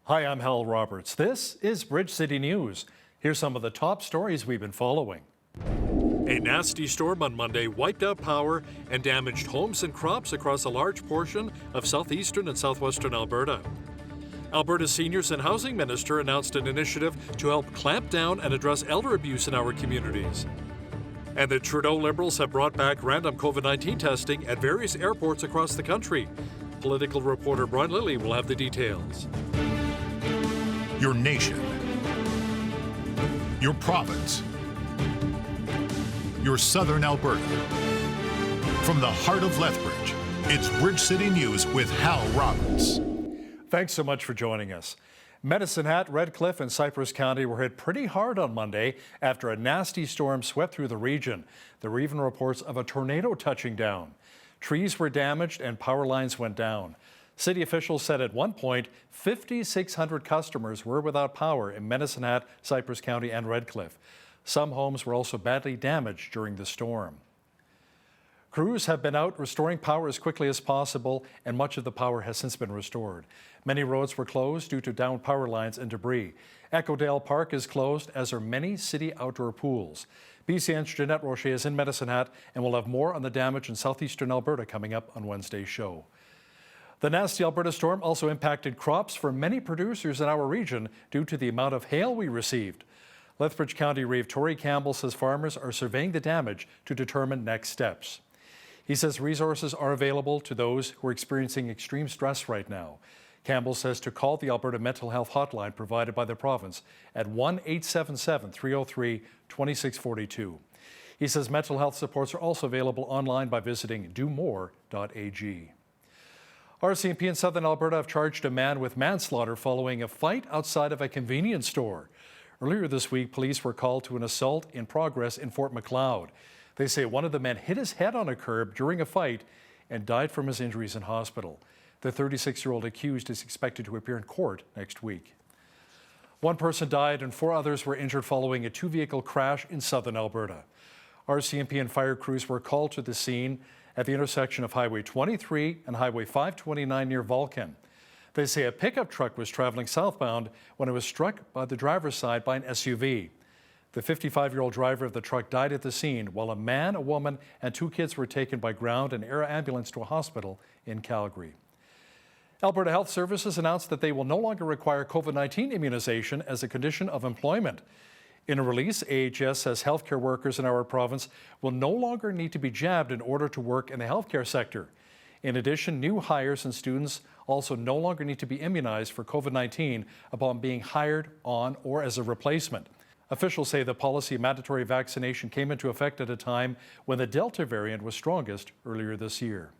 Hi, I'm Hal Roberts. This is Bridge City News. Here's some of the top stories we've been following. A nasty storm on Monday wiped out power and damaged homes and crops across a large portion of southeastern and southwestern Alberta. Alberta's Seniors and Housing Minister announced an initiative to help clamp down and address elder abuse in our communities. And the Trudeau Liberals have brought back random COVID-19 testing at various airports across the country. Political reporter Brian Lilly will have the details. Your nation, your province, your southern Alberta. From the heart of Lethbridge, it's Bridge City News with Hal Roberts. Thanks so much for joining us. Medicine Hat, Redcliffe, and Cypress County were hit pretty hard on Monday after a nasty storm swept through the region. There were even reports of a tornado touching down. Trees were damaged and power lines went down. City officials said at one point 5,600 customers were without power in Medicine Hat, Cypress County, and Redcliffe. Some homes were also badly damaged during the storm. Crews have been out restoring power as quickly as possible, and much of the power has since been restored. Many roads were closed due to downed power lines and debris. Echodale Park is closed, as are many city outdoor pools. BCN's Jeanette Rocher is in Medicine Hat, and we'll have more on the damage in southeastern Alberta coming up on Wednesday's show. The nasty Alberta storm also impacted crops for many producers in our region due to the amount of hail we received. Lethbridge County Reeve Tory Campbell says farmers are surveying the damage to determine next steps. He says resources are available to those who are experiencing extreme stress right now. Campbell says to call the Alberta Mental Health Hotline provided by the province at 1-877-303-2642. He says mental health supports are also available online by visiting domore.ag. RCMP in southern Alberta have charged a man with manslaughter following a fight outside of a convenience store. Earlier this week, police were called to an assault in progress in Fort Macleod. They say one of the men hit his head on a curb during a fight and died from his injuries in hospital. The 36-year-old accused is expected to appear in court next week. One person died and 4 others were injured following a 2-vehicle crash in southern Alberta. RCMP and fire crews were called to the scene at the intersection of Highway 23 and Highway 529 near Vulcan. They say a pickup truck was traveling southbound when it was struck by the driver's side by an SUV. The 55-year-old driver of the truck died at the scene, while a man, a woman, and 2 kids were taken by ground and air ambulance to a hospital in Calgary. Alberta Health Services announced that they will no longer require COVID-19 immunization as a condition of employment. In a release, AHS says healthcare workers in our province will no longer need to be jabbed in order to work in the healthcare sector. In addition, new hires and students also no longer need to be immunized for COVID-19 upon being hired on or as a replacement. Officials say the policy of mandatory vaccination came into effect at a time when the Delta variant was strongest earlier this year.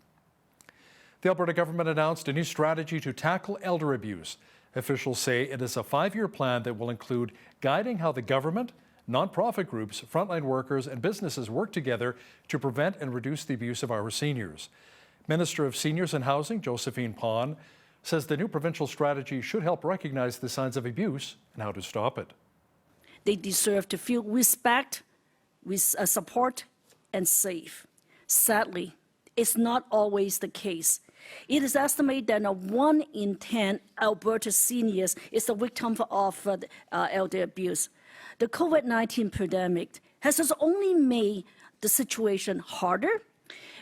The Alberta government announced a new strategy to tackle elder abuse. Officials say it is a 5-year plan that will include guiding how the government, nonprofit groups, frontline workers, and businesses work together to prevent and reduce the abuse of our seniors. Minister of Seniors and Housing, Josephine Pon, says the new provincial strategy should help recognize the signs of abuse and how to stop it. They deserve to feel respect, with support, and safe. Sadly, it's not always the case. It is estimated that 1 in 10 Alberta seniors is a victim of elder abuse. The COVID-19 pandemic has only made the situation harder.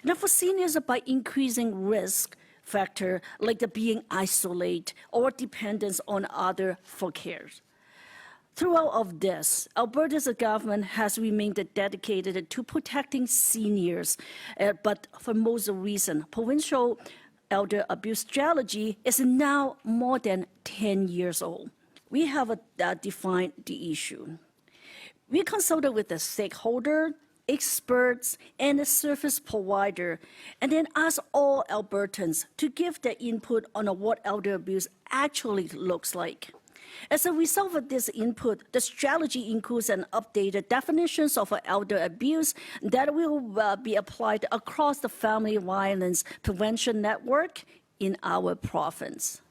And for seniors, by increasing risk factor like the being isolated or dependence on others for care. Throughout of this, Alberta's government has remained dedicated to protecting seniors, but for most reason, provincial elder abuse strategy is now more than 10 years old. We have defined the issue. We consulted with the stakeholder, experts, and the service provider, and then asked all Albertans to give their input on what elder abuse actually looks like. As a result of this input, the strategy includes an updated definitions of elder abuse that will be applied across the family violence prevention network in our province.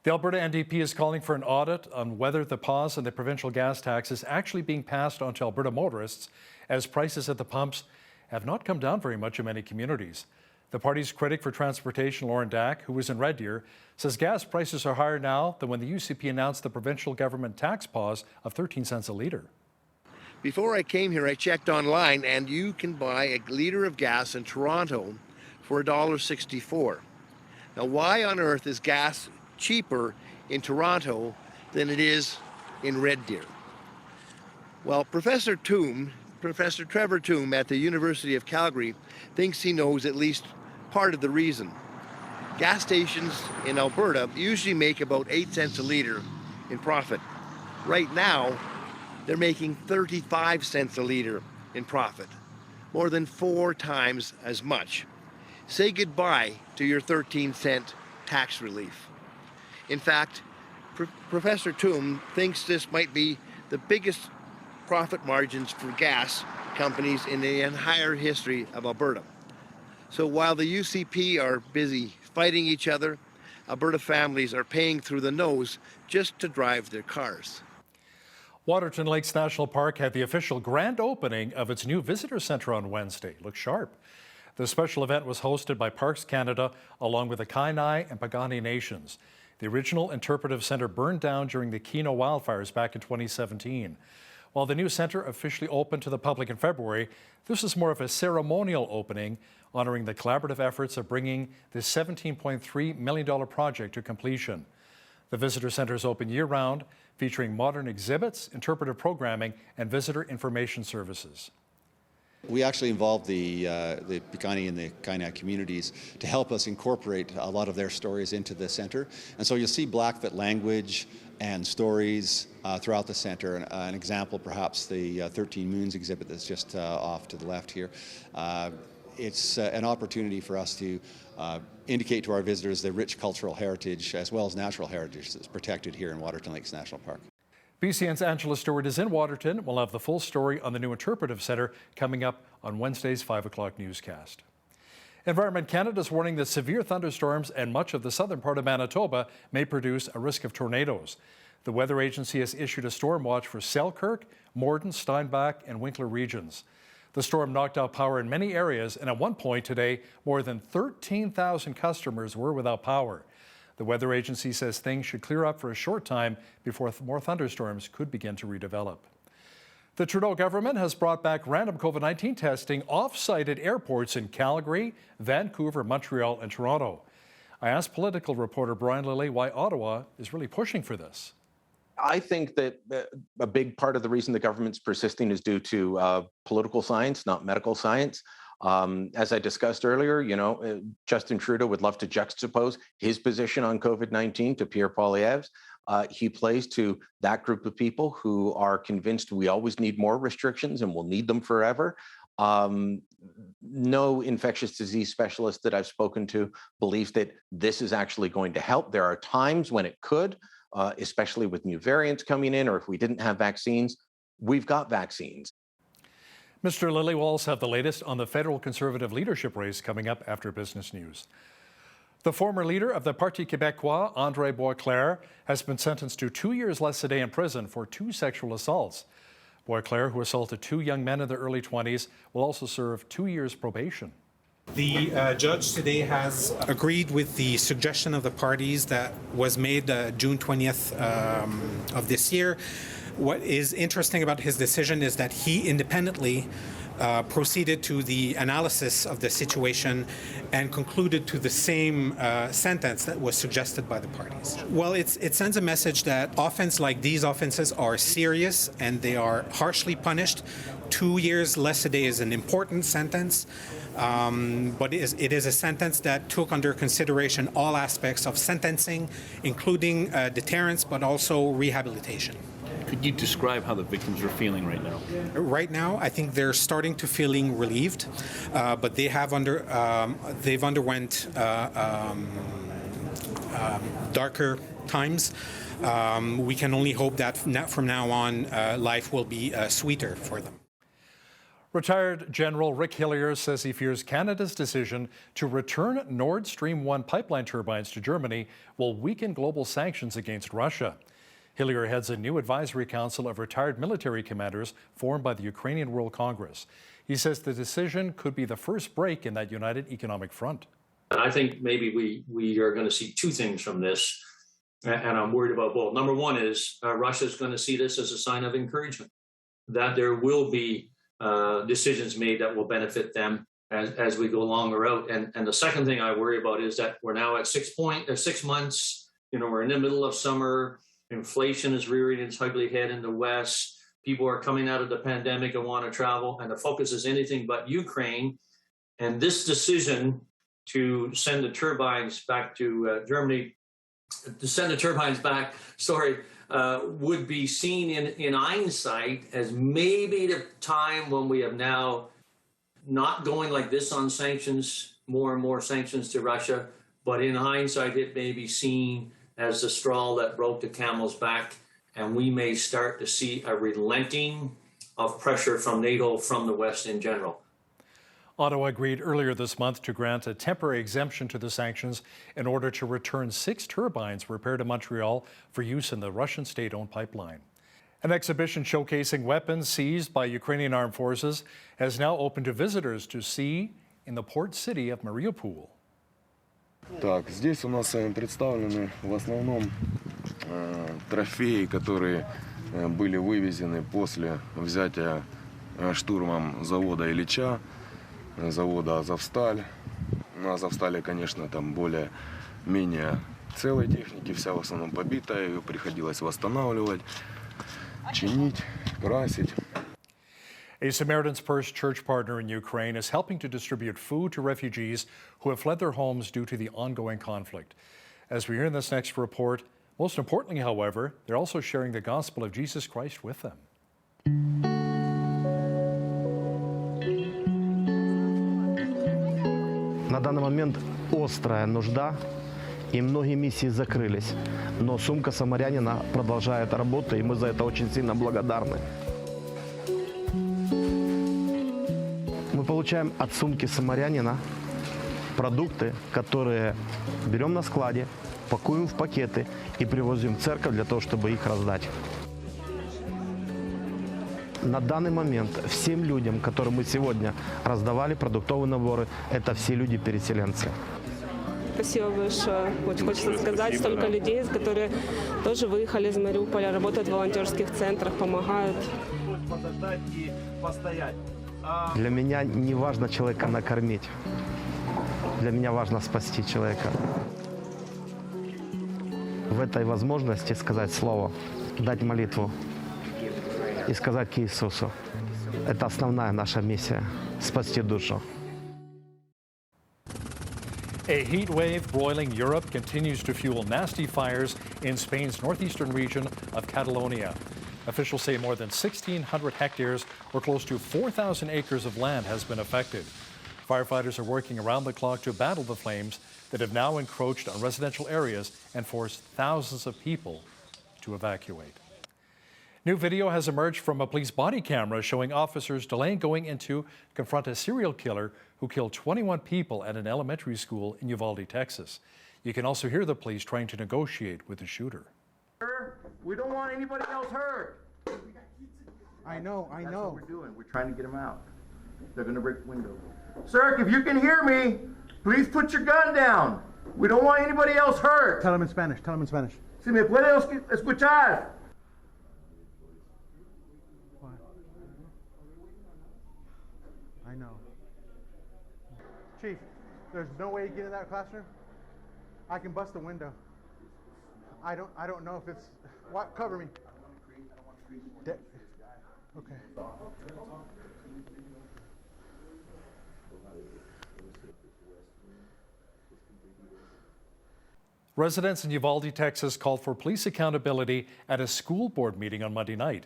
The Alberta NDP is calling for an audit on whether the pause in the provincial gas tax is actually being passed on to Alberta motorists, as prices at the pumps have not come down very much in many communities. The party's critic for transportation, Lauren Dack, who was in Red Deer, says gas prices are higher now than when the UCP announced the provincial government tax pause of 13 cents a litre. Before I came here, I checked online, and you can buy a liter of gas in Toronto for $1.64. Now, why on earth is gas cheaper in Toronto than it is in Red Deer? Well, Professor Trevor Toome at the University of Calgary thinks he knows at least part of the reason. Gas stations in Alberta usually make about 8 cents a litre in profit. Right now, they're making 35 cents a litre in profit, more than 4 times as much. Say goodbye to your 13-cent tax relief. In fact, Professor Toome thinks this might be the biggest profit margins for gas companies in the entire history of Alberta. So while the UCP are busy fighting each other, Alberta families are paying through the nose just to drive their cars. Waterton Lakes National Park had the official grand opening of its new visitor centre on Wednesday. Looks sharp. The special event was hosted by Parks Canada along with the Kainai and Piikani Nations. The original interpretive centre burned down during the Kino wildfires back in 2017. While the new centre officially opened to the public in February, this is more of a ceremonial opening, honouring the collaborative efforts of bringing this $17.3 million project to completion. The visitor centre is open year-round, featuring modern exhibits, interpretive programming, and visitor information services. We actually involved the Piikani and the Kainai communities to help us incorporate a lot of their stories into the centre. And so you'll see Blackfoot language and stories throughout the centre. An example, perhaps the 13 Moons exhibit that's just off to the left here. It's an opportunity for us to indicate to our visitors the rich cultural heritage as well as natural heritage that's protected here in Waterton Lakes National Park. BCN's Angela Stewart is in Waterton. We'll have the full story on the new interpretive centre coming up on Wednesday's 5 o'clock newscast. Environment Canada is warning that severe thunderstorms and much of the southern part of Manitoba may produce a risk of tornadoes. The Weather Agency has issued a storm watch for Selkirk, Morden, Steinbach, and Winkler regions. The storm knocked out power in many areas, and at one point today, more than 13,000 customers were without power. The Weather Agency says things should clear up for a short time before more thunderstorms could begin to redevelop. The Trudeau government has brought back random COVID-19 testing off-site at airports in Calgary, Vancouver, Montreal, and Toronto. I asked political reporter Brian Lilley why Ottawa is really pushing for this. I think that a big part of the reason the government's persisting is due to political science, not medical science. As I discussed earlier, Justin Trudeau would love to juxtapose his position on COVID-19 to Pierre Poilievre's. He plays to that group of people who are convinced we always need more restrictions and we'll need them forever. No infectious disease specialist that I've spoken to believes that this is actually going to help. There are times when it could, especially with new variants coming in, or if we didn't have vaccines. We've got vaccines. Mr. Lilley will also have the latest on the federal Conservative leadership race coming up after business news. The former leader of the Parti Québécois, André Boisclair, has been sentenced to 2 years less a day in prison for 2 sexual assaults. Boisclair, who assaulted 2 young men in their early 20s, will also serve 2 years probation. The judge today has agreed with the suggestion of the parties that was made June 20th of this year. What is interesting about his decision is that he independently proceeded to the analysis of the situation and concluded to the same sentence that was suggested by the parties. Well, it sends a message that offenses like these offenses are serious and they are harshly punished. 2 years less a day is an important sentence, but it is a sentence that took under consideration all aspects of sentencing, including deterrence, but also rehabilitation. Could you describe how the victims are feeling right now? Right now, I think they're starting to feeling relieved, but they have they've underwent darker times. We can only hope that from now on, life will be sweeter for them. Retired General Rick Hillier says he fears Canada's decision to return Nord Stream 1 pipeline turbines to Germany will weaken global sanctions against Russia. Hillier heads a new advisory council of retired military commanders formed by the Ukrainian World Congress. He says the decision could be the first break in that united economic front. I think maybe we are going to see two things from this, and I'm worried about both. Number one is Russia's going to see this as a sign of encouragement, that there will be decisions made that will benefit them as we go along the route. And the second thing I worry about is that we're now at 6 months. We're in the middle of summer. Inflation is rearing its ugly head in the West. People are coming out of the pandemic and want to travel, and the focus is anything but Ukraine. And this decision to send the turbines back to Germany, would be seen in hindsight as maybe the time when we have now not going like this on sanctions, more and more sanctions to Russia, but in hindsight, it may be seen as the straw that broke the camel's back, and we may start to see a relenting of pressure from NATO, from the West in general. Ottawa agreed earlier this month to grant a temporary exemption to the sanctions in order to return 6 turbines repaired in Montreal for use in the Russian state-owned pipeline. An exhibition showcasing weapons seized by Ukrainian armed forces has now opened to visitors to see in the port city of Mariupol. Так, здесь у нас представлены в основном трофеи, которые были вывезены после взятия штурмом завода Ильича, завода «Азовсталь». На «Азовстале», конечно, там более-менее целой техники, вся в основном побитая, ее приходилось восстанавливать, чинить, красить. A Samaritan's Purse church partner in Ukraine is helping to distribute food to refugees who have fled their homes due to the ongoing conflict. As we hear in this next report, most importantly, however, they're also sharing the gospel of Jesus Christ with them. На данный момент острая нужда, и многие миссии закрылись. Но сумка самарянина продолжает работу, и мы за это очень сильно благодарны. Мы получаем от сумки самарянина продукты, которые берем на складе, пакуем в пакеты и привозим в церковь для того, чтобы их раздать. На данный момент всем людям, которым мы сегодня раздавали продуктовые наборы, это все люди-переселенцы. Спасибо большое. Очень хочется сказать, столько людей, которые тоже выехали из Мариуполя, работают в волонтерских центрах, помогают. Для меня не важно человека накормить. Для меня важно спасти человека. В этой возможности сказать слово, дать молитву и сказать к Иисусу. Это основная наша миссия – спасти душу. A heat wave broiling Europe continues to fuel nasty fires in Spain's northeastern region of Catalonia. Officials say more than 1,600 hectares or close to 4,000 acres of land has been affected. Firefighters are working around the clock to battle the flames that have now encroached on residential areas and forced thousands of people to evacuate. New video has emerged from a police body camera showing officers delaying going in to confront a serial killer who killed 21 people at an elementary school in Uvalde, Texas. You can also hear the police trying to negotiate with the shooter. We don't want anybody else hurt. I know. That's what we're doing. We're trying to get them out. They're going to break the window. Sir, if you can hear me, please put your gun down. We don't want anybody else hurt. Tell him in Spanish. Si me puede escuchar. I know. Chief, there's no way you get in that classroom? I can bust the window. I don't know if it's... What? Cover me. Okay. Residents in Uvalde, Texas called for police accountability at a school board meeting on Monday night.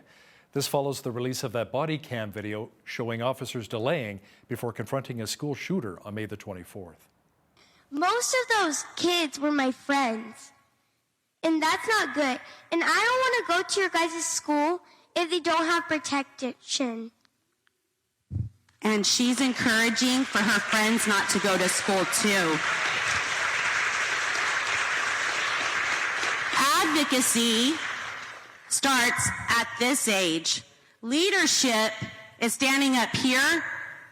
This follows the release of that body cam video showing officers delaying before confronting a school shooter on May the 24th. Most of those kids were my friends, and that's not good. And I don't want to go to your guys' school if they don't have protection. And she's encouraging for her friends not to go to school too. Advocacy starts at this age. Leadership is standing up here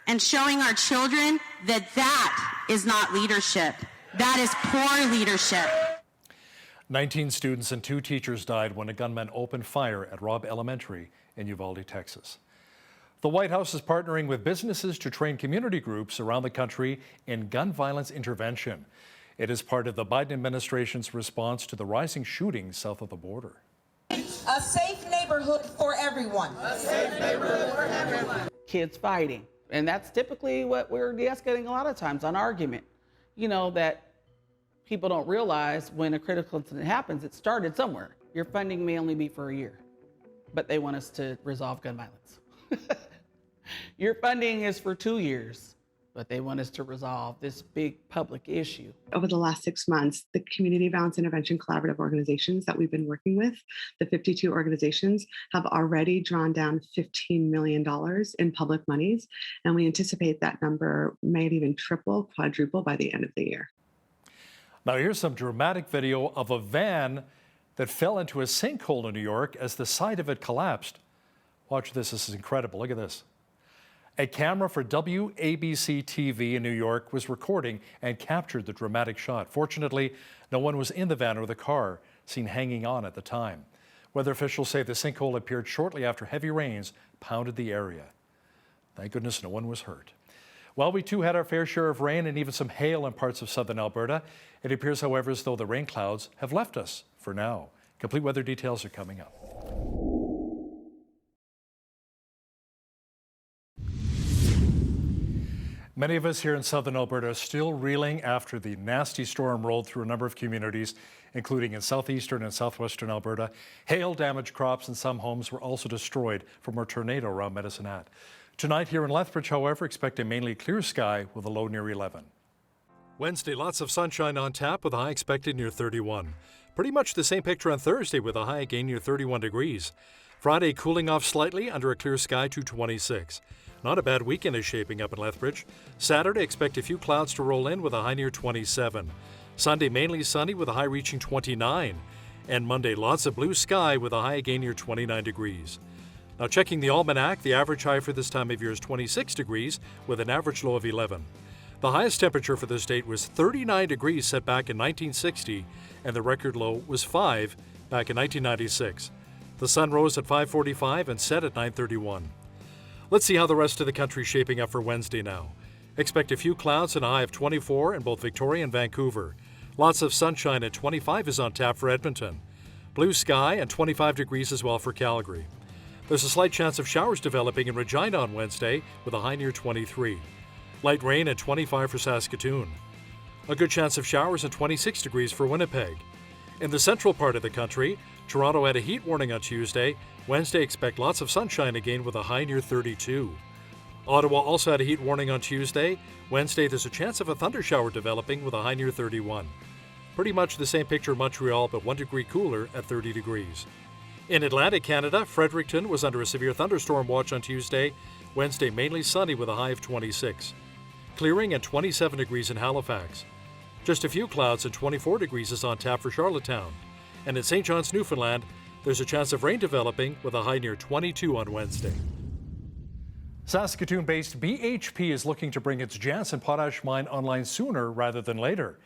and showing our children that that is not leadership. That is poor leadership. 19 students and 2 teachers died when a gunman opened fire at Robb Elementary in Uvalde, Texas. The White House is partnering with businesses to train community groups around the country in gun violence intervention. It is part of the Biden administration's response to the rising shootings south of the border. A safe neighborhood for everyone. A safe neighborhood for everyone. Kids fighting. And that's typically what we're de-escalating a lot of times on argument. You know, that people don't realize when a critical incident happens, it started somewhere. Your funding may only be for a year, but they want us to resolve gun violence. Your funding is for 2 years, but they want us to resolve this big public issue. Over the last 6 months, the Community Violence Intervention Collaborative organizations that we've been working with, the 52 organizations, have already drawn down $15 million in public monies, and we anticipate that number may even triple, quadruple by the end of the year. Now here's some dramatic video of a van that fell into a sinkhole in New York as the side of it collapsed. Watch this, this is incredible, look at this. A camera for WABC TV in New York was recording and captured the dramatic shot. Fortunately, no one was in the van or the car, seen hanging on at the time. Weather officials say the sinkhole appeared shortly after heavy rains pounded the area. Thank goodness no one was hurt. Well, we too had our fair share of rain and even some hail in parts of southern Alberta. It appears, however, as though the rain clouds have left us for now. Complete weather details are coming up. Many of us here in southern Alberta are still reeling after the nasty storm rolled through a number of communities, including in southeastern and southwestern Alberta. Hail damaged crops and some homes were also destroyed from a tornado around Medicine Hat. Tonight here in Lethbridge, however, expect a mainly clear sky with a low near 11. Wednesday, lots of sunshine on tap with a high expected near 31. Pretty much the same picture on Thursday with a high again near 31 degrees. Friday cooling off slightly under a clear sky to 26. Not a bad weekend is shaping up in Lethbridge. Saturday, expect a few clouds to roll in with a high near 27. Sunday, mainly sunny with a high reaching 29. And Monday, lots of blue sky with a high again near 29 degrees. Now checking the almanac, the average high for this time of year is 26 degrees with an average low of 11. The highest temperature for this date was 39 degrees set back in 1960, and the record low was 5 back in 1996. The sun rose at 5:45 and set at 9:31. Let's see how the rest of the country is shaping up for Wednesday now. Expect a few clouds and a high of 24 in both Victoria and Vancouver. Lots of sunshine at 25 is on tap for Edmonton. Blue sky and 25 degrees as well for Calgary. There's a slight chance of showers developing in Regina on Wednesday with a high near 23. Light rain at 25 for Saskatoon. A good chance of showers at 26 degrees for Winnipeg. In the central part of the country, Toronto had a heat warning on Tuesday. Wednesday, expect lots of sunshine again with a high near 32. Ottawa also had a heat warning on Tuesday. Wednesday, there's a chance of a thunder shower developing with a high near 31. Pretty much the same picture in Montreal, but 1 degree cooler at 30 degrees. In Atlantic Canada, Fredericton was under a severe thunderstorm watch on Tuesday. Wednesday, mainly sunny with a high of 26. Clearing at 27 degrees in Halifax. Just a few clouds and 24 degrees is on tap for Charlottetown. And in St. John's, Newfoundland, there's a chance of rain developing with a high near 22 on Wednesday. Saskatoon-based BHP is looking to bring its Jansen potash mine online sooner rather than later.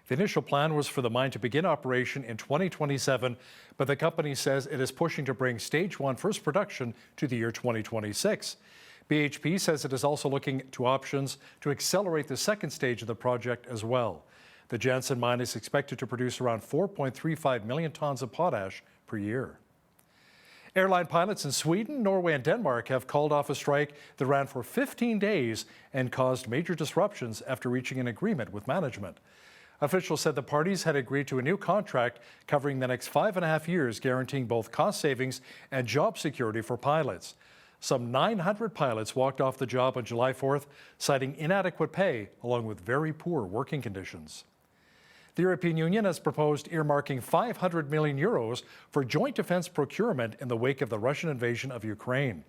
The initial plan was for the mine to begin operation in 2027, but the company says it is pushing to bring Stage 1 first production to the year 2026. BHP says it is also looking to options to accelerate the second stage of the project as well. The Jansen mine is expected to produce around 4.35 million tons of potash per year. Airline pilots in Sweden, Norway, and Denmark have called off a strike that ran for 15 days and caused major disruptions after reaching an agreement with management. Officials said the parties had agreed to a new contract covering the next 5.5 years, guaranteeing both cost savings and job security for pilots. Some 900 pilots walked off the job on July 4th, citing inadequate pay along with very poor working conditions. The European Union has proposed earmarking 500 million euros for joint defense procurement in the wake of the Russian invasion of Ukraine.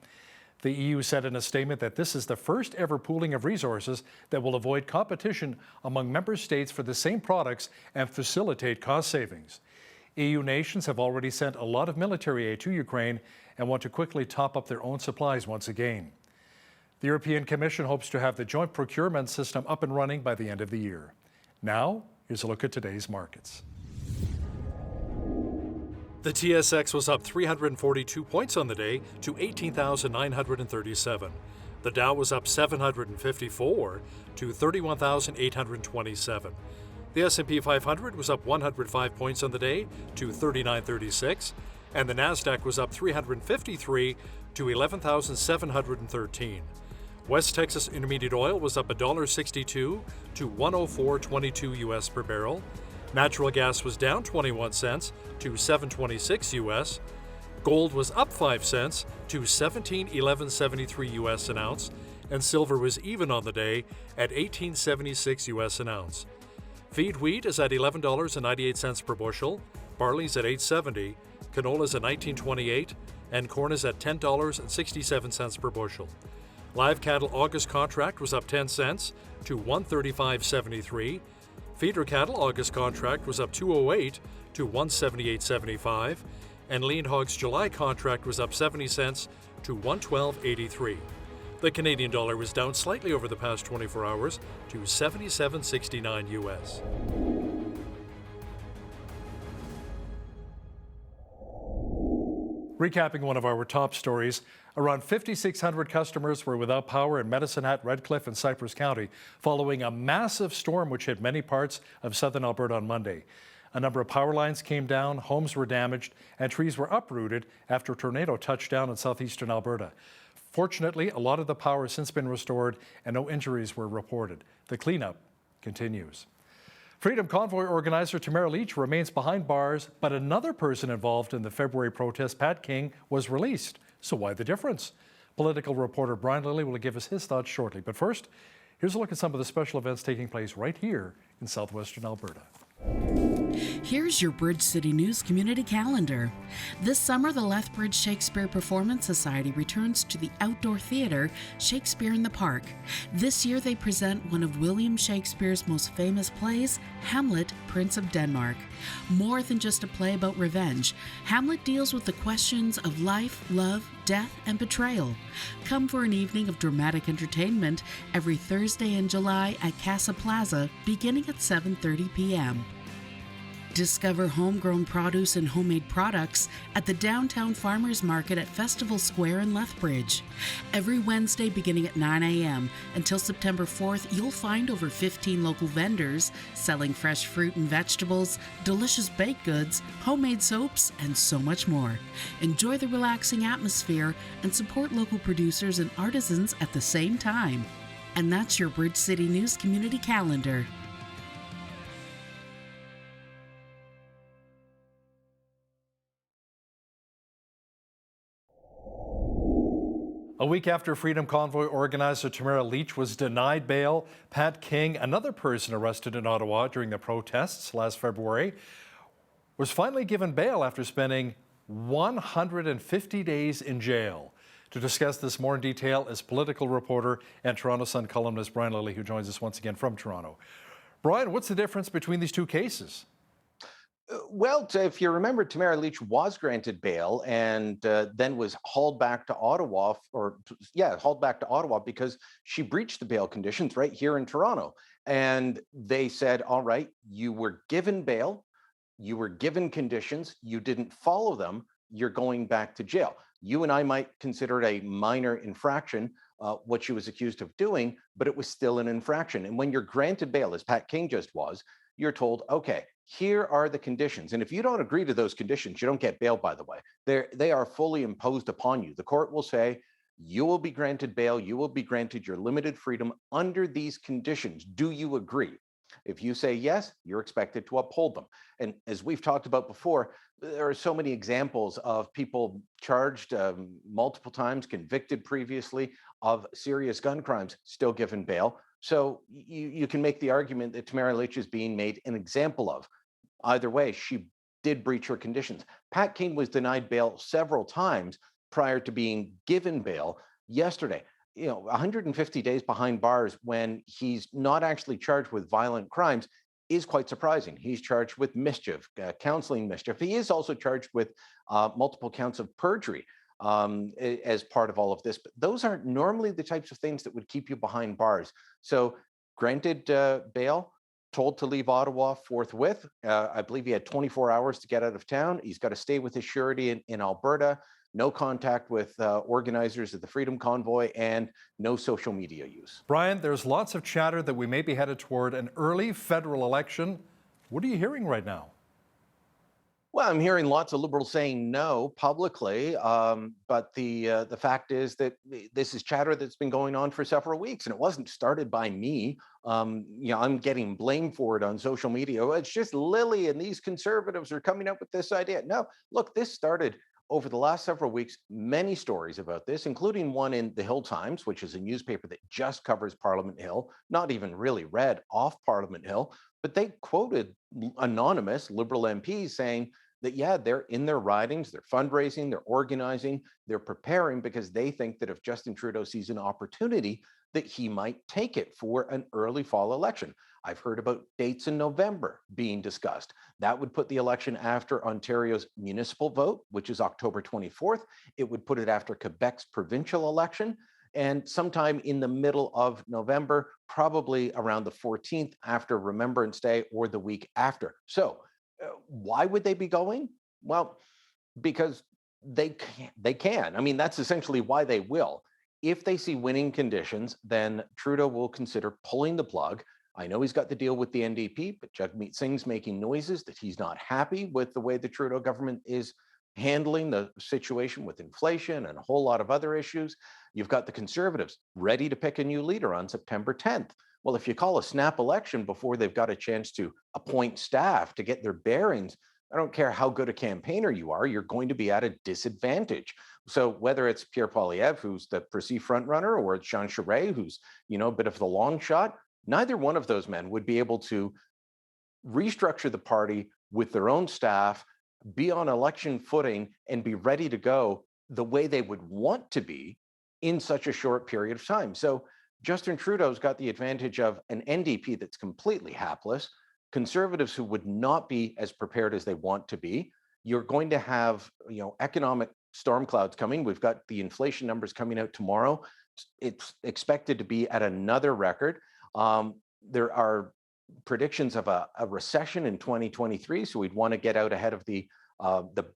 The EU said in a statement that this is the first ever pooling of resources that will avoid competition among member states for the same products and facilitate cost savings. EU nations have already sent a lot of military aid to Ukraine and want to quickly top up their own supplies once again. The European Commission hopes to have the joint procurement system up and running by the end of the year. Now, here's a look at today's markets. The TSX was up 342 points on the day to 18,937. The Dow was up 754 to 31,827. The S&P 500 was up 105 points on the day to 3936, and the Nasdaq was up 353 to 11,713. West Texas Intermediate Oil was up $1.62 to 104.22 US per barrel. Natural gas was down 21 cents to 7.26 US. Gold was up 5 cents to 17.1173 US an ounce, and silver was even on the day at 18.76 US an ounce. Feed wheat is at $11.98 per bushel, barley's at $8.70, canola's at $19.28, and corn is at $10.67 per bushel. Live cattle August contract was up 10 cents to 135.73. Feeder cattle August contract was up 208 to 178.75, and lean hogs July contract was up 70 cents to 112.83. The Canadian dollar was down slightly over the past 24 hours to 77.69 US. Recapping one of our top stories, around 5,600 customers were without power in Medicine Hat, Redcliffe, and Cypress County following a massive storm which hit many parts of southern Alberta on Monday. A number of power lines came down, homes were damaged, and trees were uprooted after a tornado touched down in southeastern Alberta. Fortunately, a lot of the power has since been restored and no injuries were reported. The cleanup continues. Freedom Convoy organizer Tamara Leach remains behind bars, but another person involved in the February protest, Pat King, was released. So why the difference? Political reporter Brian Lilly will give us his thoughts shortly. But first, here's a look at some of the special events taking place right here in southwestern Alberta. Here's your Bridge City News community calendar. This summer, the Lethbridge Shakespeare Performance Society returns to the outdoor theater, Shakespeare in the Park. This year, they present one of William Shakespeare's most famous plays, Hamlet, Prince of Denmark. More than just a play about revenge, Hamlet deals with the questions of life, love, death, and betrayal. Come for an evening of dramatic entertainment every Thursday in July at Casa Plaza, beginning at 7:30 p.m. Discover homegrown produce and homemade products at the Downtown Farmers Market at Festival Square in Lethbridge. Every Wednesday beginning at 9 a.m. until September 4th, you'll find over 15 local vendors selling fresh fruit and vegetables, delicious baked goods, homemade soaps, and so much more. Enjoy the relaxing atmosphere and support local producers and artisans at the same time. And that's your Bridge City News community calendar. A week after Freedom Convoy organizer Tamara Leach was denied bail, Pat King, another person arrested in Ottawa during the protests last February, was finally given bail after spending 150 days in jail. To discuss this more in detail is political reporter and Toronto Sun columnist Brian Lilly, who joins us once again from Toronto. Brian, what's the difference between these two cases? Well, if you remember, Tamara Leach was granted bail and then was hauled back to Ottawa, because she breached the bail conditions right here in Toronto. And they said, all right, you were given bail, you were given conditions, you didn't follow them, you're going back to jail. You and I might consider it a minor infraction, what she was accused of doing, but it was still an infraction. And when you're granted bail, as Pat King just was, you're told, okay, here are the conditions. And if you don't agree to those conditions, you don't get bail, by the way. They are fully imposed upon you. The court will say, you will be granted bail, you will be granted your limited freedom under these conditions. Do you agree? If you say yes, you're expected to uphold them. And as we've talked about before, there are so many examples of people charged multiple times, convicted previously of serious gun crimes, still given bail. So you can make the argument that Tamara Leach is being made an example of. Either way, she did breach her conditions. Pat King was denied bail several times prior to being given bail yesterday. 150 days behind bars when he's not actually charged with violent crimes is quite surprising. He's charged with mischief, counseling mischief. He is also charged with multiple counts of perjury as part of all of this. But those aren't normally the types of things that would keep you behind bars. So granted bail, told to leave Ottawa forthwith. I believe he had 24 hours to get out of town. He's got to stay with his surety in Alberta, no contact with organizers of the Freedom Convoy, and no social media use. Brian, there's lots of chatter that we may be headed toward an early federal election. What are you hearing right now? Well, I'm hearing lots of Liberals saying no publicly, but the fact is that this is chatter that's been going on for several weeks, and it wasn't started by me. I'm getting blamed for it on social media. It's just Lily and these conservatives are coming up with this idea. No, look, this started over the last several weeks. Many stories about this, including one in the Hill Times, which is a newspaper that just covers Parliament Hill, not even really read off Parliament Hill, but they quoted anonymous Liberal MPs saying that, yeah, they're in their ridings, they're fundraising, they're organizing, they're preparing because they think that if Justin Trudeau sees an opportunity, that he might take it for an early fall election. I've heard about dates in November being discussed. That would put the election after Ontario's municipal vote, which is October 24th. It would put it after Quebec's provincial election, and sometime in the middle of November, probably around the 14th after Remembrance Day or the week after. So why would they be going? Well, because they can. I mean, that's essentially why they will. If they see winning conditions, then Trudeau will consider pulling the plug. I know he's got the deal with the NDP, but Jagmeet Singh's making noises that he's not happy with the way the Trudeau government is handling the situation with inflation and a whole lot of other issues. You've got the Conservatives ready to pick a new leader on September 10th. Well, if you call a snap election before they've got a chance to appoint staff to get their bearings, I don't care how good a campaigner you are, you're going to be at a disadvantage. So whether it's Pierre Poilievre, who's the perceived frontrunner, or it's Jean Charest, who's, a bit of the long shot, neither one of those men would be able to restructure the party with their own staff, be on election footing, and be ready to go the way they would want to be in such a short period of time. So Justin Trudeau's got the advantage of an NDP that's completely hapless, Conservatives who would not be as prepared as they want to be. You're going to have, economic storm clouds coming. We've got the inflation numbers coming out tomorrow. It's expected to be at another record. There are predictions of a recession in 2023, so we'd want to get out ahead of the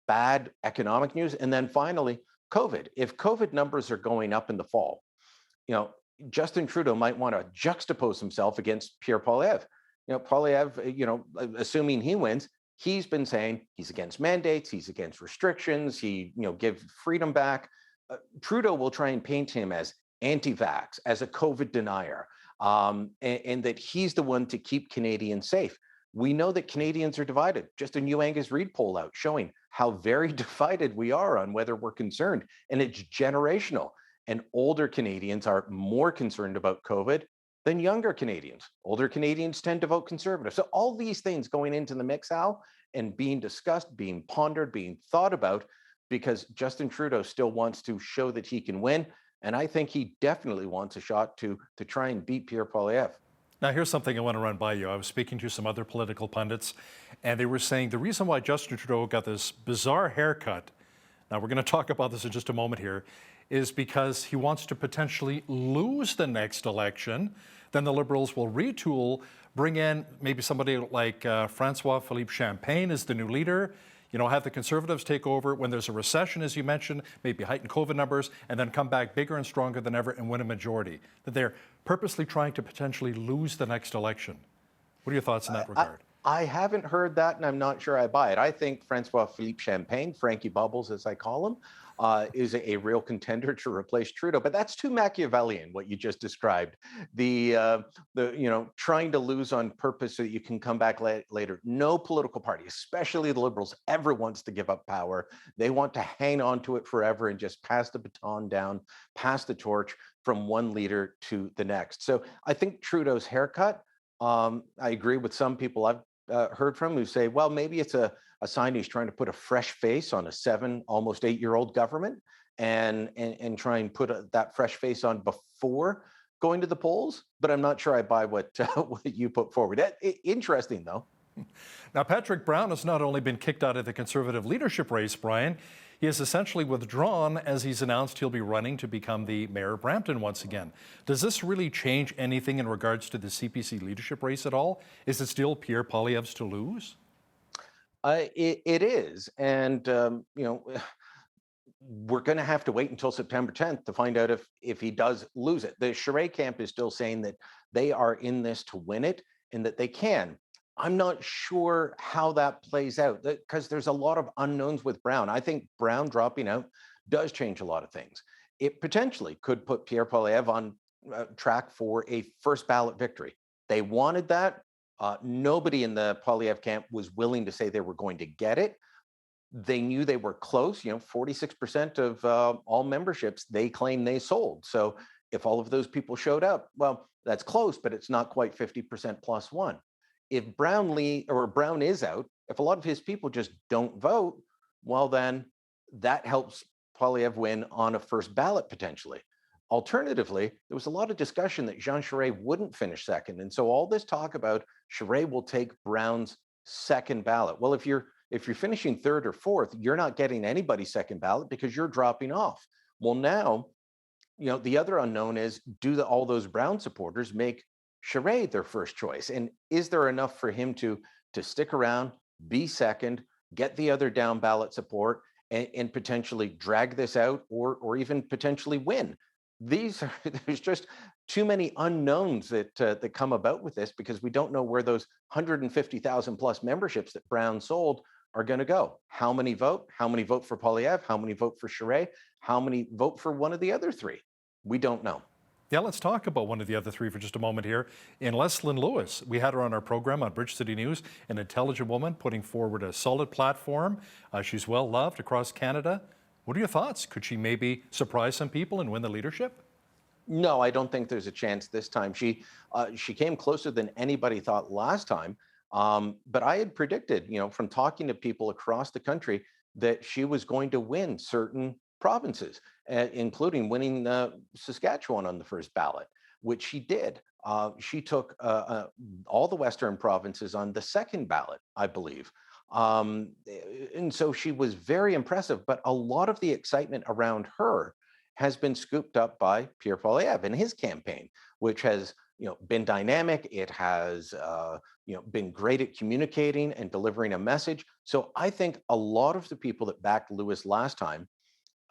bad economic news. And then finally, COVID. If COVID numbers are going up in the fall, Justin Trudeau might want to juxtapose himself against Pierre Poilievre. Poilievre, assuming he wins, he's been saying he's against mandates, he's against restrictions, he, give freedom back. Trudeau will try and paint him as anti-vax, as a COVID denier, and that he's the one to keep Canadians safe. We know that Canadians are divided. Just a new Angus Reid poll out showing how very divided we are on whether we're concerned, and it's generational. And older Canadians are more concerned about COVID than younger Canadians. Older Canadians tend to vote Conservative. So all these things going into the mix, Al, and being discussed, being pondered, being thought about, because Justin Trudeau still wants to show that he can win. And I think he definitely wants a shot to try and beat Pierre Poilievre. Now, here's something I want to run by you. I was speaking to some other political pundits, and they were saying the reason why Justin Trudeau got this bizarre haircut, now we're going to talk about this in just a moment here, is because he wants to potentially lose the next election. Then the Liberals will retool, bring in maybe somebody like Francois-Philippe Champagne as the new leader, have the Conservatives take over when there's a recession, as you mentioned, maybe heighten COVID numbers, and then come back bigger and stronger than ever and win a majority. That they're purposely trying to potentially lose the next election. What are your thoughts in that regard? I haven't heard that, and I'm not sure I buy it. I think Francois-Philippe Champagne, Frankie Bubbles, as I call him, is a real contender to replace Trudeau. But that's too Machiavellian, what you just described. The trying to lose on purpose so that you can come back later. No political party, especially the Liberals, ever wants to give up power. They want to hang on to it forever and just pass the baton down, pass the torch from one leader to the next. So I think Trudeau's haircut, I agree with some people I've heard from who say, well, maybe it's a sign he's trying to put a fresh face on a almost 8-year-old government and try and put that fresh face on before going to the polls, but I'm not sure I buy what what you put forward. Interesting, though. Now, Patrick Brown has not only been kicked out of the Conservative leadership race, Brian, he has essentially withdrawn as he's announced he'll be running to become the mayor of Brampton once again. Does this really change anything in regards to the CPC leadership race at all? Is it still Pierre Poilievre's to lose? It is. And, we're going to have to wait until September 10th to find out if he does lose it. The Charest camp is still saying that they are in this to win it and that they can. I'm not sure how that plays out because there's a lot of unknowns with Brown. I think Brown dropping out does change a lot of things. It potentially could put Pierre Poilievre on track for a first ballot victory. They wanted that. Nobody in the Poilievre camp was willing to say they were going to get it. They knew they were close. 46% of all memberships they claim they sold. So if all of those people showed up, well, that's close, but it's not quite 50% plus one. If Brown is out, if a lot of his people just don't vote, well, then that helps Poilievre win on a first ballot potentially. Alternatively, there was a lot of discussion that Jean Charest wouldn't finish second. And so all this talk about Charest will take Brown's second ballot. Well, if you're finishing third or fourth, you're not getting anybody's second ballot because you're dropping off. Well, now, the other unknown is, do all those Brown supporters make Charest their first choice? And is there enough for him to stick around, be second, get the other down ballot support, and potentially drag this out or even potentially win? There's just too many unknowns that come about with this because we don't know where those 150,000 plus memberships that Brown sold are going to go. How many vote? How many vote for Poilievre? How many vote for Charest? How many vote for one of the other three? We don't know. Yeah, let's talk about one of the other three for just a moment here. In Leslyn Lewis, we had her on our program on Bridge City News, an intelligent woman putting forward a solid platform. She's well loved across Canada. What are your thoughts? Could she maybe surprise some people and win the leadership? No, I don't think there's a chance this time. She came closer than anybody thought last time. But I had predicted, from talking to people across the country, that she was going to win certain provinces, including winning Saskatchewan on the first ballot, which she did. She took all the Western provinces on the second ballot, I believe. And so she was very impressive, but a lot of the excitement around her has been scooped up by Pierre Poilievre and his campaign, which has been dynamic. It has been great at communicating and delivering a message. So I think a lot of the people that backed Lewis last time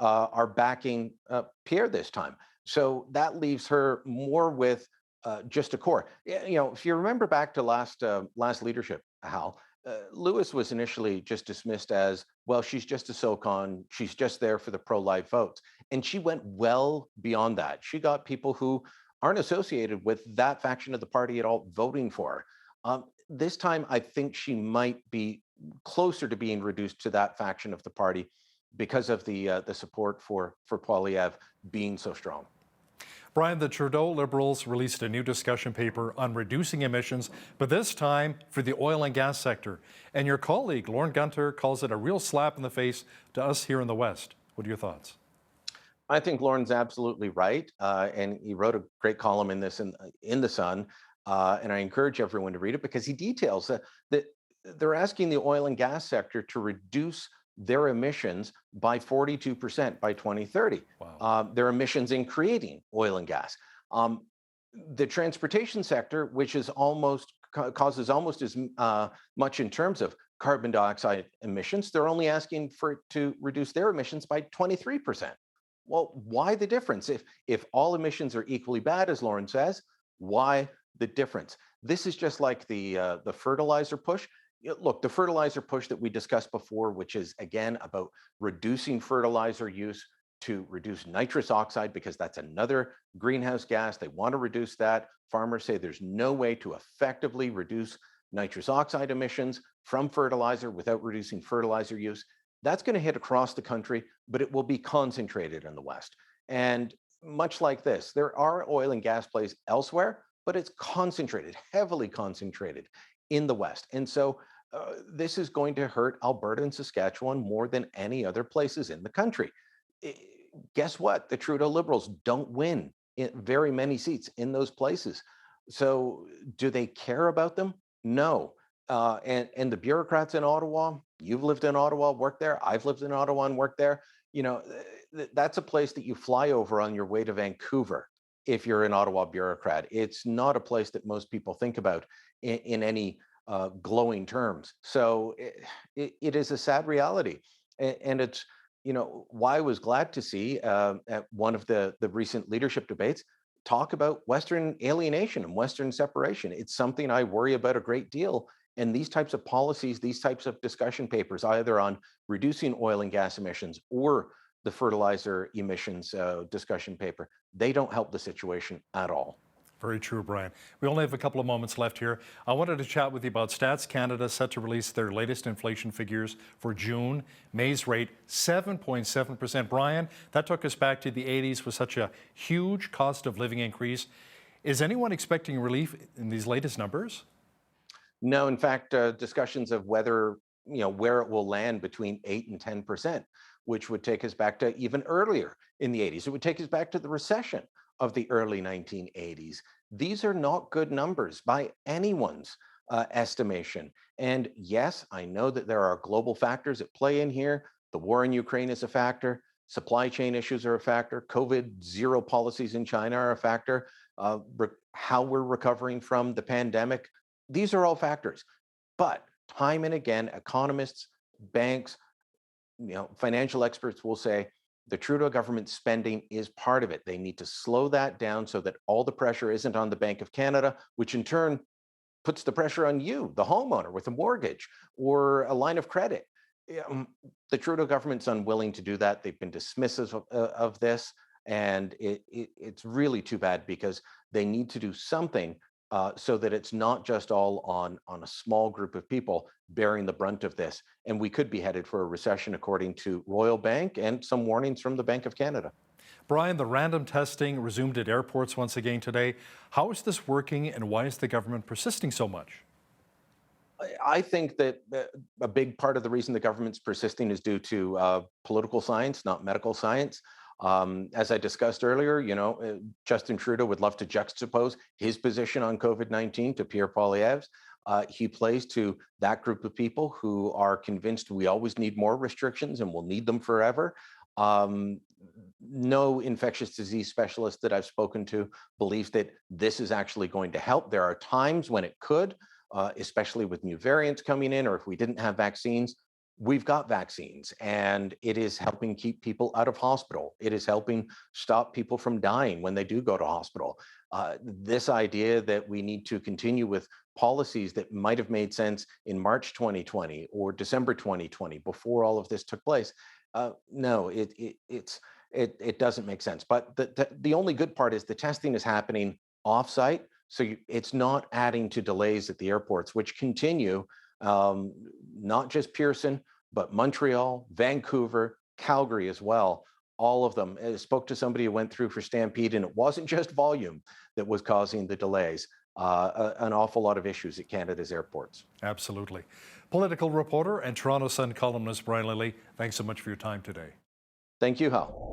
are backing Pierre this time. So that leaves her more with just a core. If you remember back to last leadership, Hal, Lewis was initially just dismissed as, well, she's just a SOCON, she's just there for the pro-life votes. And she went well beyond that. She got people who aren't associated with that faction of the party at all voting for her. This time, I think she might be closer to being reduced to that faction of the party because of the support for Poilievre being so strong. Brian, the Trudeau Liberals released a new discussion paper on reducing emissions, but this time for the oil and gas sector. And your colleague, Lorne Gunter, calls it a real slap in the face to us here in the West. What are your thoughts? I think Lorne's absolutely right. And he wrote a great column in this in the Sun. And I encourage everyone to read it because he details that they're asking the oil and gas sector to reduce their emissions by 42% by 2030. Wow. Their emissions in creating oil and gas. The transportation sector, which is causes almost as much in terms of carbon dioxide emissions, they're only asking for it to reduce their emissions by 23%. Well, why the difference? If all emissions are equally bad, as Lauren says, why the difference? This is just like the fertilizer push. Look, the fertilizer push that we discussed before, which is, again, about reducing fertilizer use to reduce nitrous oxide, because that's another greenhouse gas. They want to reduce that. Farmers say there's no way to effectively reduce nitrous oxide emissions from fertilizer without reducing fertilizer use. That's going to hit across the country, but it will be concentrated in the West. And much like this, there are oil and gas plays elsewhere, but it's concentrated, heavily concentrated in the West. And so this is going to hurt Alberta and Saskatchewan more than any other places in the country. Guess what? The Trudeau Liberals don't win very many seats in those places. So do they care about them? No. And the bureaucrats in Ottawa, you've lived in Ottawa, worked there. I've lived in Ottawa and worked there. That's a place that you fly over on your way to Vancouver if you're an Ottawa bureaucrat. It's not a place that most people think about in any glowing terms. So it is a sad reality. And it's, why I was glad to see at one of the recent leadership debates talk about Western alienation and Western separation. It's something I worry about a great deal. And these types of policies, these types of discussion papers, either on reducing oil and gas emissions or the fertilizer emissions discussion paper, they don't help the situation at all. Very true, Brian. We only have a couple of moments left here. I wanted to chat with you about Stats Canada set to release their latest inflation figures for June. May's rate, 7.7%. Brian, that took us back to the 80s with such a huge cost of living increase. Is anyone expecting relief in these latest numbers? No, in fact, discussions of whether, where it will land between 8 and 10%, which would take us back to even earlier in the 80s. It would take us back to the recession of the early 1980s. These are not good numbers by anyone's estimation. And yes, I know that there are global factors at play in here. The war in Ukraine is a factor. Supply chain issues are a factor. COVID-0 policies in China are a factor. How we're recovering from the pandemic. These are all factors. But time and again, economists, banks, financial experts will say the Trudeau government spending is part of it. They need to slow that down so that all the pressure isn't on the Bank of Canada, which in turn puts the pressure on you, the homeowner, with a mortgage or a line of credit. The Trudeau government's unwilling to do that. They've been dismissive of this, and it's really too bad because they need to do something so that it's not just all on a small group of people bearing the brunt of this. And we could be headed for a recession, according to Royal Bank and some warnings from the Bank of Canada. Brian, the random testing resumed at airports once again today. How is this working, and why is the government persisting so much? I think that a big part of the reason the government's persisting is due to political science, not medical science. As I discussed earlier, Justin Trudeau would love to juxtapose his position on COVID-19 to Pierre Poilievre's. He plays to that group of people who are convinced we always need more restrictions and we'll need them forever. No infectious disease specialist that I've spoken to believes that this is actually going to help. There are times when it could, especially with new variants coming in, or if we didn't have vaccines. We've got vaccines, and it is helping keep people out of hospital. It is helping stop people from dying when they do go to hospital. This idea that we need to continue with policies that might have made sense in March 2020 or December 2020 before all of this took place, no, it doesn't make sense. But the only good part is the testing is happening offsite, so it's not adding to delays at the airports, which continue. Not just Pearson, but Montreal, Vancouver, Calgary as well. All of them. I spoke to somebody who went through for Stampede, and it wasn't just volume that was causing the delays. An awful lot of issues at Canada's airports. Absolutely. Political reporter and Toronto Sun columnist Brian Lilley, thanks so much for your time today. Thank you, Hal.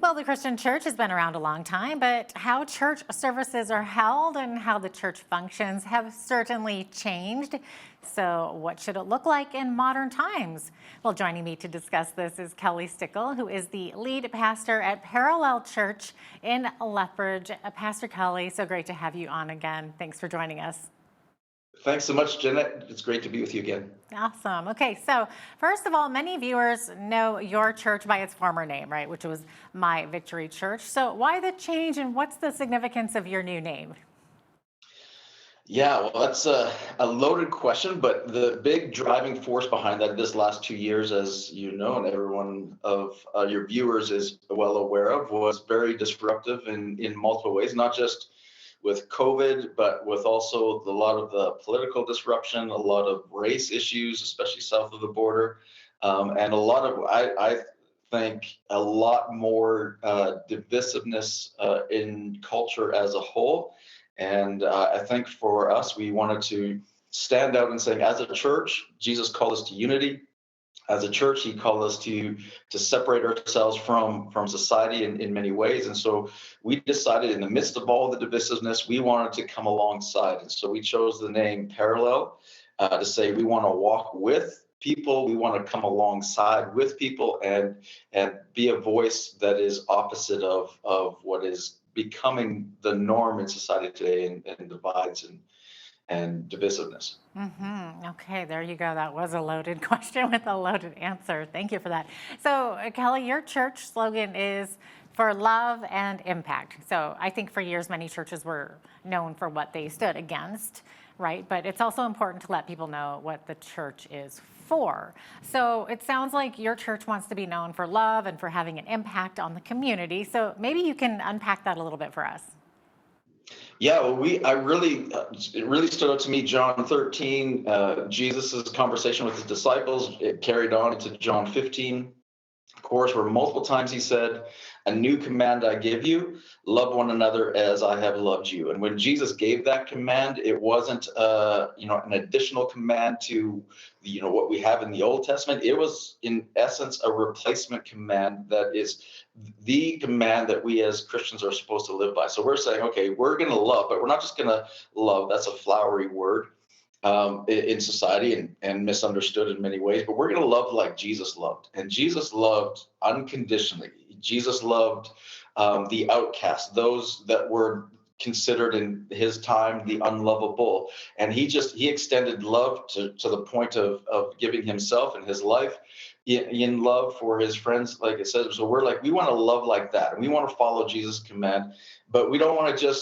Well, the Christian church has been around a long time, but how church services are held and how the church functions have certainly changed. So what should it look like in modern times? Well, joining me to discuss this is Kelly Stickle, who is the lead pastor at Parallel Church in Lethbridge. Pastor Kelly, so great to have you on again. Thanks for joining us. Thanks so much, Jeanette. It's great to be with you again. Awesome. Okay, so first of all, many viewers know your church by its former name, right, which was My Victory Church. So why the change, and what's the significance of your new name? Yeah, well, that's a loaded question, but the big driving force behind that this last 2 years, as you know, and everyone of your viewers is well aware of, was very disruptive in multiple ways, not just with COVID, but with also a lot of the political disruption, a lot of race issues, especially south of the border, and a lot of, I think, a lot more divisiveness in culture as a whole. And I think for us, we wanted to stand out and saying, as a church, Jesus called us to unity. as a church, he called us to separate ourselves from society in many ways. And so we decided, in the midst of all the divisiveness, we wanted to come alongside. And so we chose the name Parallel to say we want to walk with people, we want to come alongside with people and be a voice that is opposite of what is becoming the norm in society today, and divides and divisiveness. Okay, there you go. That was a loaded question with a loaded answer. Thank you for that. So, Kelly, your church slogan is for love and impact. So I think for years, many churches were known for what they stood against, right? But it's also important to let people know what the church is for. So it sounds like your church wants to be known for love and for having an impact on the community. So maybe you can unpack that a little bit for us. Yeah, well, it really stood out to me, John 13, Jesus's conversation with his disciples. It carried on into John 15, of course, where multiple times he said, "A new command I give you, love one another as I have loved you." And when Jesus gave that command, it wasn't an additional command to what we have in the Old Testament. It was in essence a replacement command that is the command that we as Christians are supposed to live by. So we're saying, okay, we're going to love, but we're not just going to love. That's a flowery word in society and misunderstood in many ways, but we're going to love like Jesus loved. And Jesus loved unconditionally. Jesus loved the outcast, those that were considered in his time the unlovable. And he extended love to the point of giving himself and his life in love for his friends, like it says. So we're like, we want to love like that. And we want to follow Jesus' command, but we don't want to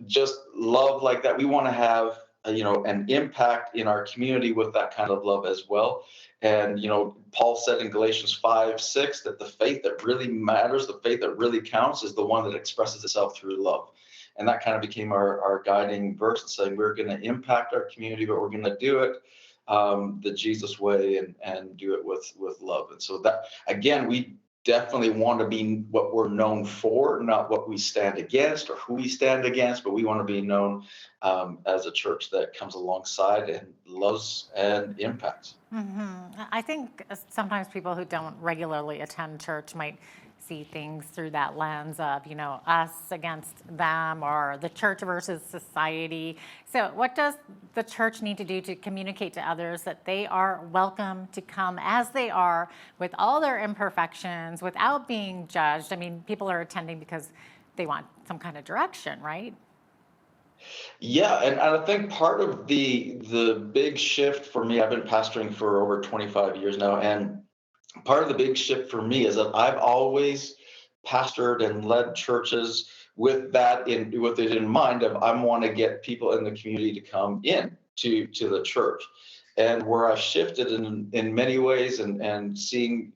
just love like that. We want to have an impact in our community with that kind of love as well. And, Paul said in Galatians 5:6 that the faith that really matters, the faith that really counts, is the one that expresses itself through love. And that kind of became our guiding verse, saying we're going to impact our community, but we're going to do it the Jesus way and do it with love. And so that, again, we definitely want to be what we're known for, not what we stand against or who we stand against, but we want to be known as a church that comes alongside and loves and impacts. I think sometimes people who don't regularly attend church might see things through that lens of, us against them, or the church versus society. So what does the church need to do to communicate to others that they are welcome to come as they are, with all their imperfections, without being judged? I mean, people are attending because they want some kind of direction, right? Yeah, and I think part of the big shift for me, I've been pastoring for over 25 years now, and part of the big shift for me is that I've always pastored and led churches with it in mind of I want to get people in the community to come in to the church. And where I've shifted in many ways and seeing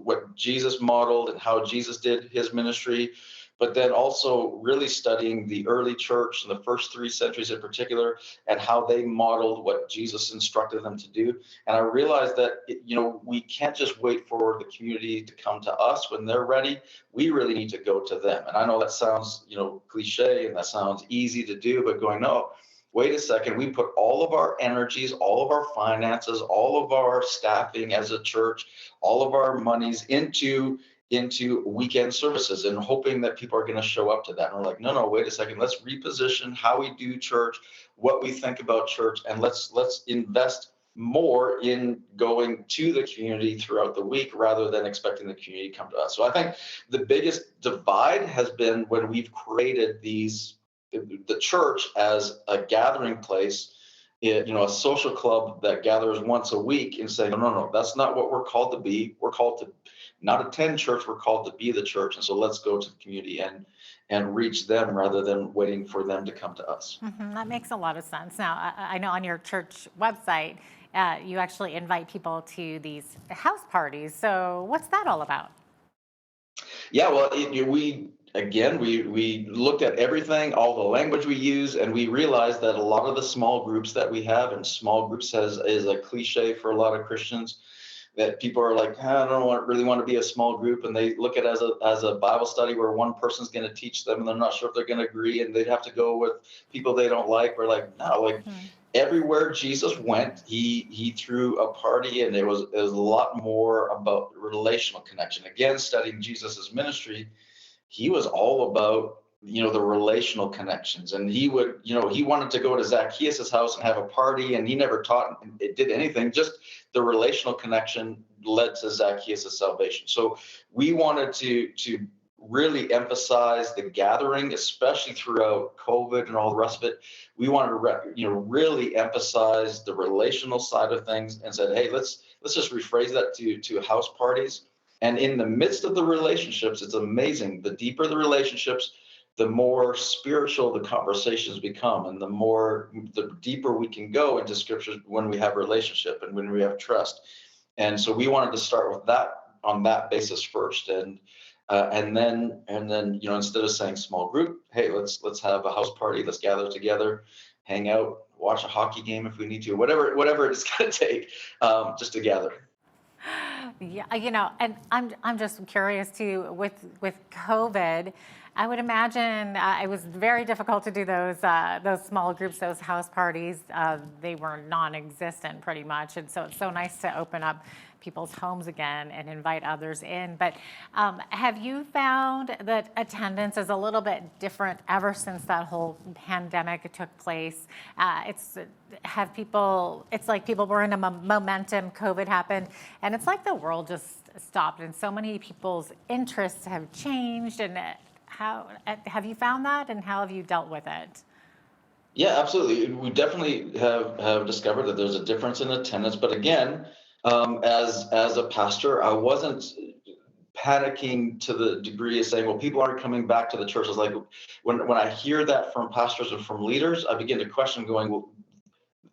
what Jesus modeled and how Jesus did his ministry, but then also really studying the early church in the first 3 centuries in particular, and how they modeled what Jesus instructed them to do. And I realized that, we can't just wait for the community to come to us when they're ready. We really need to go to them. And I know that sounds, cliche, and that sounds easy to do, but going, no, wait a second, we put all of our energies, all of our finances, all of our staffing as a church, all of our monies into weekend services and hoping that people are going to show up to that. And we're like, no, wait a second. Let's reposition how we do church, what we think about church, and let's invest more in going to the community throughout the week rather than expecting the community to come to us. So I think the biggest divide has been when we've created the church as a gathering place, a social club that gathers once a week, and saying, no, that's not what we're called to be. We're called to not attend church, we're called to be the church. And so let's go to the community and reach them rather than waiting for them to come to us. That makes a lot of sense. Now, I know on your church website, you actually invite people to these house parties. So what's that all about? Yeah, well, we looked at everything, all the language we use, and we realized that a lot of the small groups that we have, and small groups is a cliche for a lot of Christians, that people are like, I don't really want to be a small group, and they look at it as a Bible study where one person's going to teach them, and they're not sure if they're going to agree, and they'd have to go with people they don't like. We're like, no, everywhere Jesus went, he threw a party, and it was a lot more about relational connection. Again, studying Jesus's ministry, he was all about, the relational connections. And he would, he wanted to go to Zacchaeus' house and have a party, and he never taught it did anything. Just the relational connection led to Zacchaeus' salvation. So we wanted to really emphasize the gathering, especially throughout COVID and all the rest of it. We wanted to, really emphasize the relational side of things, and said, hey, let's just rephrase that to house parties. And in the midst of the relationships, it's amazing. The deeper the relationships, the more spiritual the conversations become, and the deeper we can go into scripture when we have relationship and when we have trust. And so we wanted to start with that, on that basis first. And then, instead of saying small group, hey, let's have a house party, let's gather together, hang out, watch a hockey game if we need to, whatever it's going to take, just to gather. Yeah, and I'm just curious too, with COVID, I would imagine it was very difficult to do those small groups, those house parties. They were non-existent pretty much, and so it's so nice to open up people's homes again and invite others in. But have you found that attendance is a little bit different ever since that whole pandemic took place? It's like people were in a momentum, COVID happened, and it's like the world just stopped, and so many people's interests have changed. And how have you found that, and how have you dealt with it? Yeah, absolutely. We definitely have discovered that there's a difference in attendance. But again, as a pastor, I wasn't panicking to the degree of saying, well, people aren't coming back to the church. It's like when I hear that from pastors and from leaders, I begin to question, going, well,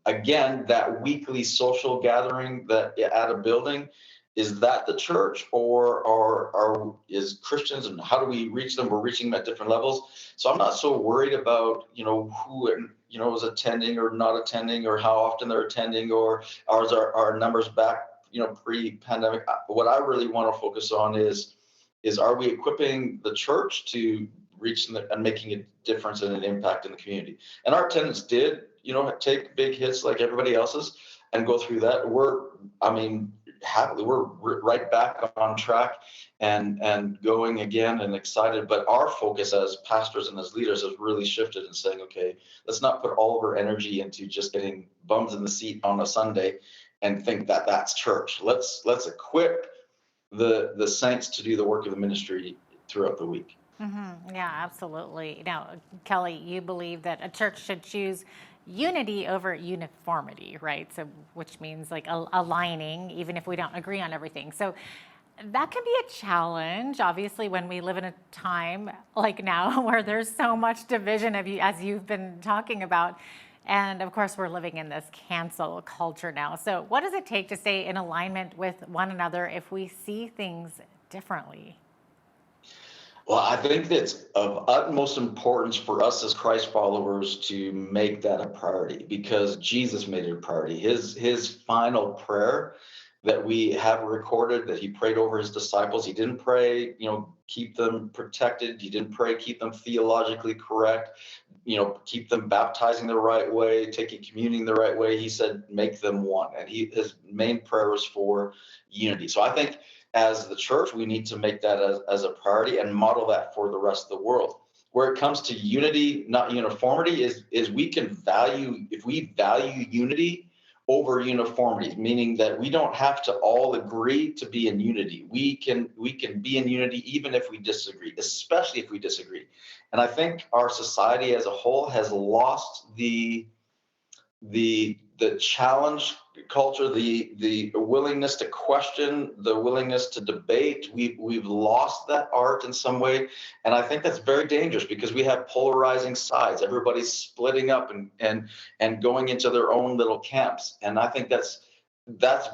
again, that weekly social gathering that at a building, is that the church, or is Christians, and how do we reach them? We're reaching them at different levels. So I'm not so worried about, who, is attending or not attending, or how often they're attending, or our numbers back, pre-pandemic. What I really want to focus on is are we equipping the church to reach them and making a difference and an impact in the community? And our attendance did, take big hits like everybody else's and go through that. Happily, we're right back on track and going again and excited. But our focus as pastors and as leaders has really shifted and saying, okay, let's not put all of our energy into just getting bums in the seat on a Sunday and think that that's church. Let's equip the saints to do the work of the ministry throughout the week. Mm-hmm. Yeah, absolutely. Now, Kelly, you believe that a church should choose unity over uniformity, right? So, which means like aligning, even if we don't agree on everything. So that can be a challenge, obviously, when we live in a time like now where there's so much division, as you've been talking about. And of course, we're living in this cancel culture now. So what does it take to stay in alignment with one another if we see things differently? Well, I think that's of utmost importance for us as Christ followers to make that a priority, because Jesus made it a priority. His final prayer that we have recorded that he prayed over his disciples, he didn't pray, keep them protected. He didn't pray, keep them theologically correct, keep them baptizing the right way, taking communion the right way. He said, make them one. And his main prayer was for unity. So I think as the church, we need to make that as a priority and model that for the rest of the world. Where it comes to unity, not uniformity, is if we value unity over uniformity, meaning that we don't have to all agree to be in unity. We can be in unity even if we disagree, especially if we disagree. And I think our society as a whole has lost the challenge culture, the willingness to question, the willingness to debate. We've lost that art in some way, and I think that's very dangerous because we have polarizing sides. Everybody's splitting up and going into their own little camps, and I think it's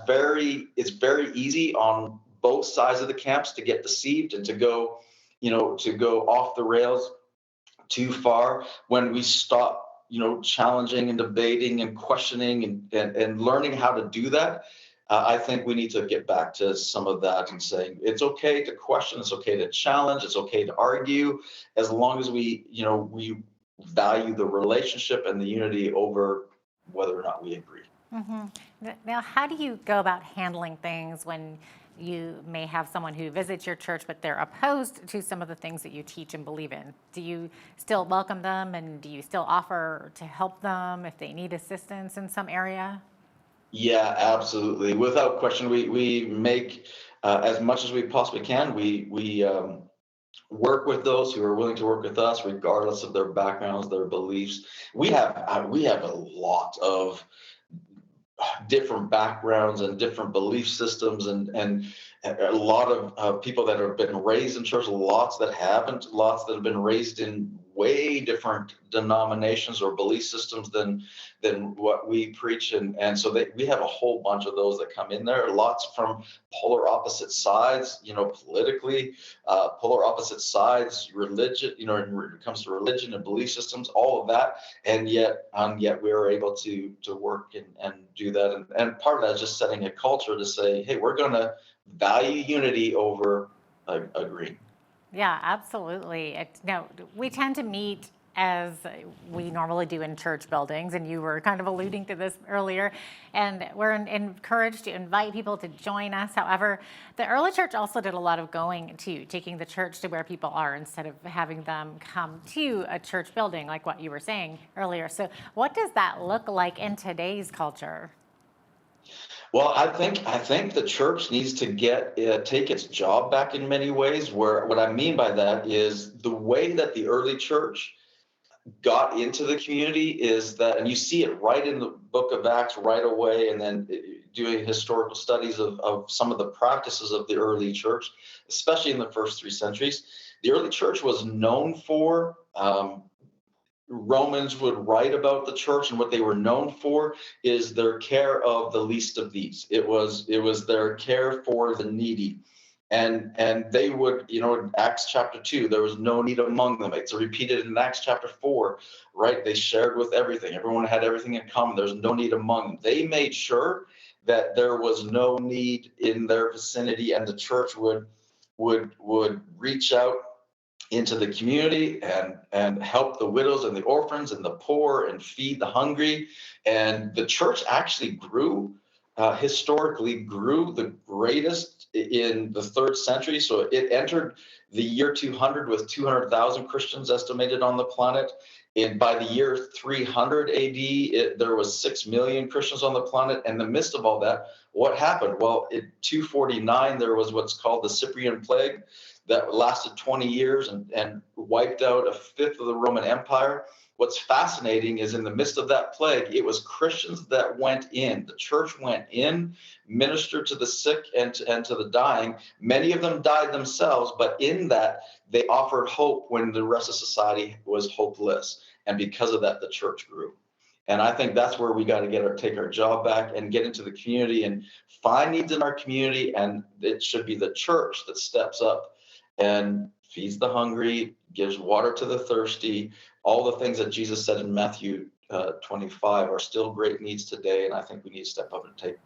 very easy on both sides of the camps to get deceived and to go off the rails too far when we stop challenging and debating and questioning and learning how to do that. I think we need to get back to some of that and saying it's okay to question, it's okay to challenge, it's okay to argue, as long as we value the relationship and the unity over whether or not we agree. Now, how do you go about handling things when you may have someone who visits your church, but they're opposed to some of the things that you teach and believe in? Do you still welcome them, and do you still offer to help them if they need assistance in some area? Yeah, absolutely. Without question, we make as much as we possibly can. We work with those who are willing to work with us, regardless of their backgrounds, their beliefs. We have a lot of different backgrounds and different belief systems, and a lot of people that have been raised in church, lots that haven't, lots that have been raised in way different denominations or belief systems than what we preach, and so we have a whole bunch of those that come in there, lots from polar opposite sides, politically, polar opposite sides, religion, when it comes to religion and belief systems, all of that, and yet we are able to work and do that, and part of that is just setting a culture to say, hey, we're going to value unity over agreeing. Yeah, absolutely. Now, we tend to meet as we normally do in church buildings, and you were kind of alluding to this earlier, and we're encouraged to invite people to join us. However, the early church also did a lot of going to, taking the church to where people are instead of having them come to a church building, like what you were saying earlier. So what does that look like in today's culture? Well, I think the church needs to take its job back in many ways. Where what I mean by that is the way that the early church got into the community is that, and you see it right in the book of Acts right away, and then doing historical studies of some of the practices of the early church, especially in the first 3 centuries. The early church was known for Romans would write about the church, and what they were known for is their care of the least of these. It was their care for the needy, and they would, in Acts chapter 2, there was no need among them. It's repeated in Acts chapter 4, right? They shared with everything. Everyone had everything in common. There's no need among them. They made sure that there was no need in their vicinity, and the church would reach out into the community and help the widows and the orphans and the poor and feed the hungry. And the church actually historically grew the greatest in the 3rd century. So it entered the year 200 with 200,000 Christians estimated on the planet. And by the year 300 AD, there was 6 million Christians on the planet. In the midst of all that, what happened? Well, in 249, there was what's called the Cyprian Plague that lasted 20 years and wiped out a fifth of the Roman Empire. What's fascinating is in the midst of that plague, it was Christians that went in. The church went in, ministered to the sick and to the dying. Many of them died themselves, but in that, they offered hope when the rest of society was hopeless. And because of that, the church grew. And I think that's where we got to take our job back and get into the community and find needs in our community. And it should be the church that steps up and feeds the hungry, gives water to the thirsty. All the things that Jesus said in Matthew 25 are still great needs today, and I think we need to step up and take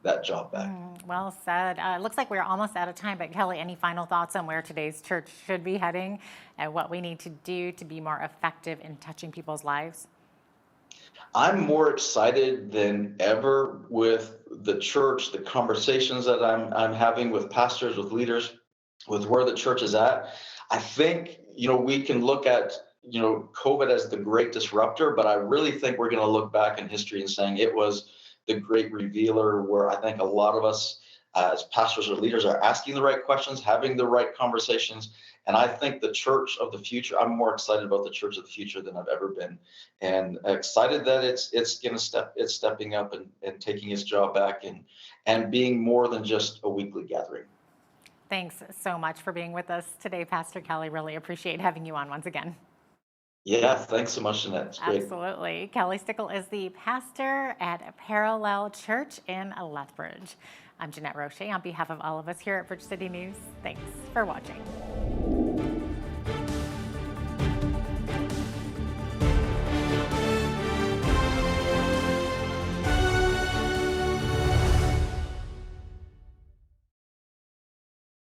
that job back. Well said. It looks like we're almost out of time, but Kelly, any final thoughts on where today's church should be heading and what we need to do to be more effective in touching people's lives? I'm more excited than ever with the church, the conversations that I'm having with pastors, with leaders, with where the church is at. I think, we can look at, COVID as the great disruptor, but I really think we're going to look back in history and saying it was the great revealer, where I think a lot of us as pastors or leaders are asking the right questions, having the right conversations. And I think the church of the future, I'm more excited about the church of the future than I've ever been, and excited that it's stepping up and taking its job back and being more than just a weekly gathering. Thanks so much for being with us today, Pastor Kelly. Really appreciate having you on once again. Yeah, thanks so much, Jeanette. It's great. Absolutely. Kelly Stickle is the pastor at Parallel Church in Lethbridge. I'm Jeanette Roche on behalf of all of us here at Bridge City News. Thanks for watching.